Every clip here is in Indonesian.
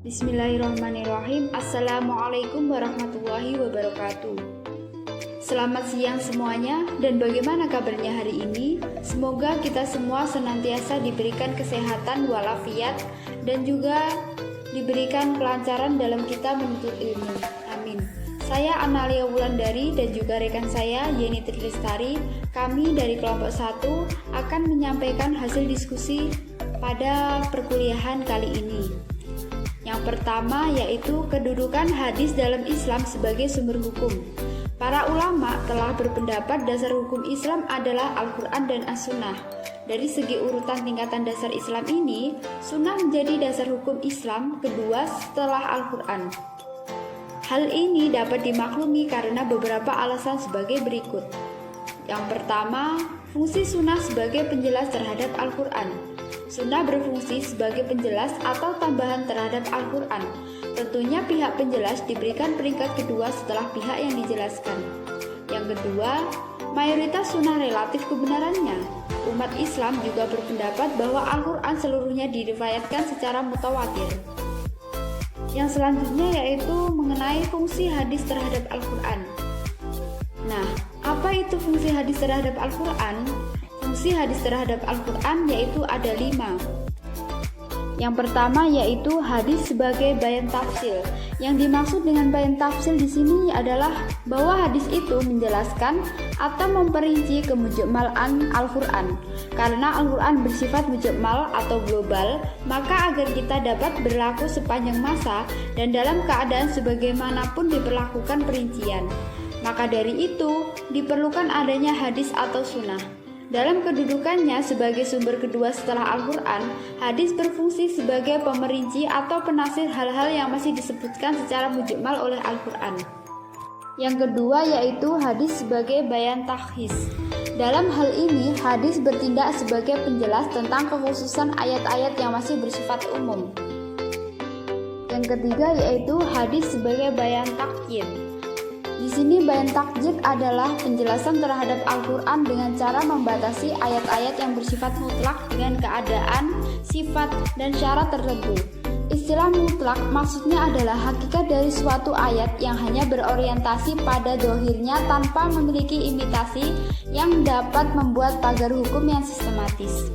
Bismillahirrahmanirrahim. Assalamualaikum warahmatullahi wabarakatuh. Selamat siang semuanya, dan bagaimana kabarnya hari ini? Semoga kita semua senantiasa diberikan kesehatan walafiat dan juga diberikan kelancaran dalam kita menuntut ilmu. Amin. Saya Analia Wulandari dan juga rekan saya Yeni Trilestari. Kami dari kelompok 1 akan menyampaikan hasil diskusi pada perkuliahan kali ini. Yang pertama yaitu kedudukan hadis dalam Islam sebagai sumber hukum. Para ulama telah berpendapat dasar hukum Islam adalah Al-Quran dan As-Sunnah. Dari segi urutan tingkatan dasar Islam ini, Sunnah menjadi dasar hukum Islam kedua setelah Al-Quran. Hal ini dapat dimaklumi karena beberapa alasan sebagai berikut. Yang pertama, fungsi Sunnah sebagai penjelas terhadap Al-Quran. Sunnah berfungsi sebagai penjelas atau tambahan terhadap Al-Quran. Tentunya pihak penjelas diberikan peringkat kedua setelah pihak yang dijelaskan. Yang kedua, mayoritas sunnah relatif kebenarannya. Umat Islam juga berpendapat bahwa Al-Quran seluruhnya diriwayatkan secara mutawatir. Yang selanjutnya yaitu mengenai fungsi hadis terhadap Al-Quran. Nah, apa itu fungsi hadis terhadap Al-Quran? Fungsi hadis terhadap Al-Quran yaitu ada 5. Yang pertama yaitu hadis sebagai bayan tafsil. Yang dimaksud dengan bayan tafsil di sini adalah bahwa hadis itu menjelaskan atau memperinci kemujmalan Al-Quran. Karena Al-Quran bersifat mujmal atau global, maka agar kita dapat berlaku sepanjang masa dan dalam keadaan sebagaimanapun diperlakukan perincian. Maka dari itu diperlukan adanya hadis atau sunnah. Dalam kedudukannya sebagai sumber kedua setelah Al-Quran, hadis berfungsi sebagai pemerinci atau penafsir hal-hal yang masih disebutkan secara mujmal oleh Al-Quran. Yang kedua yaitu hadis sebagai bayan takhis. Dalam hal ini, hadis bertindak sebagai penjelas tentang kekhususan ayat-ayat yang masih bersifat umum. Yang ketiga yaitu hadis sebagai bayan takyid. Di sini bayan takyid adalah penjelasan terhadap Al-Quran dengan cara membatasi ayat-ayat yang bersifat mutlak dengan keadaan, sifat, dan syarat tertentu. Istilah mutlak maksudnya adalah hakikat dari suatu ayat yang hanya berorientasi pada dohirnya tanpa memiliki imitasi yang dapat membuat pagar hukum yang sistematis.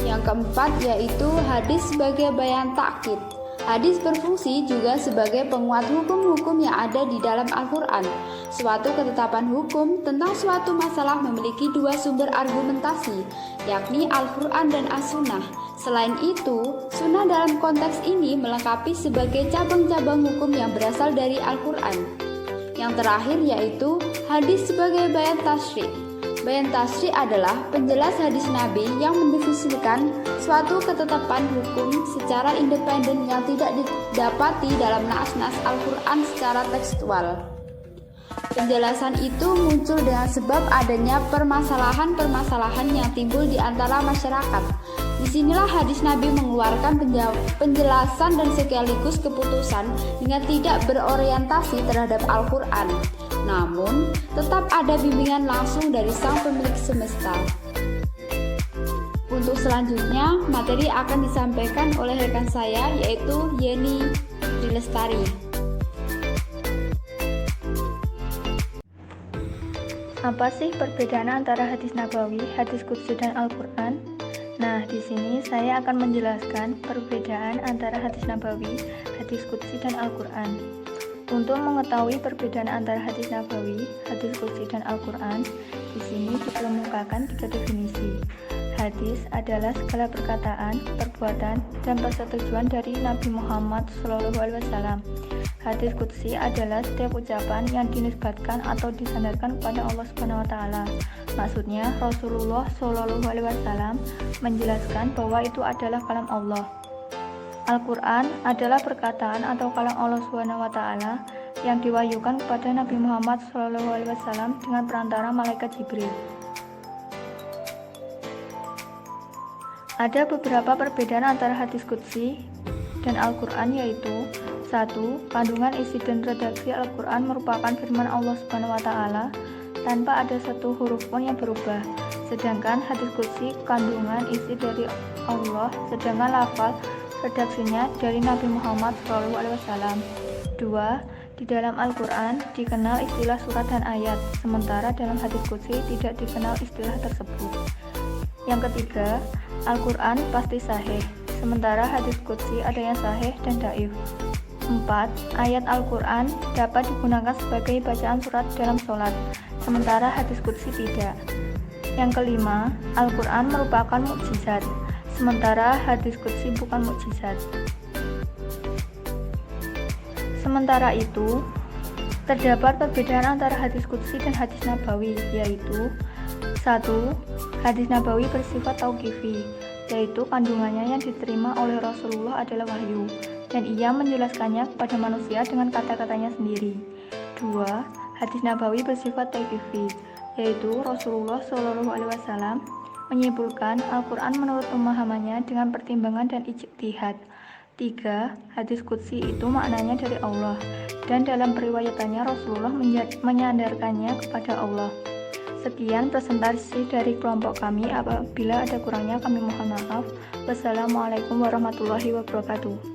Yang keempat yaitu hadis sebagai bayan takyid. Hadis berfungsi juga sebagai penguat hukum-hukum yang ada di dalam Al-Quran. Suatu ketetapan hukum tentang suatu masalah memiliki 2 sumber argumentasi, yakni Al-Quran dan As-Sunnah. Selain itu, Sunnah dalam konteks ini melengkapi sebagai cabang-cabang hukum yang berasal dari Al-Quran. Yang terakhir yaitu hadis sebagai bayan tasyri'. Bayan tasyri' adalah penjelas hadis Nabi yang mendefinisikan suatu ketetapan hukum secara independen yang tidak didapati dalam nas-nas Al-Quran secara tekstual. Penjelasan itu muncul dengan sebab adanya permasalahan-permasalahan yang timbul di antara masyarakat. Disinilah hadis Nabi mengeluarkan penjelasan dan sekaligus keputusan dengan tidak berorientasi terhadap Al-Quran. Namun, tetap ada bimbingan langsung dari sang pemilik semesta. Untuk selanjutnya, materi akan disampaikan oleh rekan saya yaitu Yeni Trilestari. Apa sih perbedaan antara hadis nabawi, hadis qudsi dan Al-Quran? Nah, di sini saya akan menjelaskan perbedaan antara hadis nabawi, hadis qudsi dan Al-Quran. Untuk mengetahui perbedaan antara hadis nabawi, hadis qudsi dan Al-Quran, di sini dikemukakan 3 definisi. Hadis adalah segala perkataan, perbuatan, dan persetujuan dari Nabi Muhammad SAW. Hadis qudsi adalah setiap ucapan yang dinisbatkan atau disandarkan kepada Allah SWT. Maksudnya, Rasulullah SAW menjelaskan bahwa itu adalah kalam Allah. Al-Quran adalah perkataan atau kalam Allah SWT yang diwahyukan kepada Nabi Muhammad SAW dengan perantara malaikat Jibril. Ada beberapa perbedaan antara hadis qudsi dan Al-Quran yaitu 1. Kandungan isi dan redaksi Al-Quran merupakan firman Allah SWT tanpa ada satu huruf pun yang berubah. Sedangkan hadis qudsi kandungan isi dari Allah, sedangkan lafal Redaksinya dari Nabi Muhammad SAW. 2. Di dalam Al-Quran dikenal istilah surat dan ayat, sementara dalam hadis qudsi tidak dikenal istilah tersebut. Yang ketiga, Al-Quran pasti sahih, sementara hadis qudsi ada yang sahih dan dhaif. 4. Ayat Al-Quran dapat digunakan sebagai bacaan surat dalam sholat, sementara hadis qudsi tidak. Yang kelima, Al-Quran merupakan mukjizat, sementara hadis qudsi bukan mukjizat. Sementara itu, terdapat perbedaan antara hadis qudsi dan hadis nabawi, yaitu 1. Hadis nabawi bersifat tauqifi, yaitu kandungannya yang diterima oleh Rasulullah adalah wahyu, dan ia menjelaskannya kepada manusia dengan kata-katanya sendiri. 2. Hadis nabawi bersifat tauqifi, yaitu Rasulullah SAW menyimpulkan Al-Quran menurut pemahamannya dengan pertimbangan dan ijtihad. 3. Hadis qudsi itu maknanya dari Allah, dan dalam periwayatannya Rasulullah menyandarkannya kepada Allah. Sekian presentasi dari kelompok kami. Apabila ada kurangnya kami mohon maaf. Wassalamualaikum warahmatullahi wabarakatuh.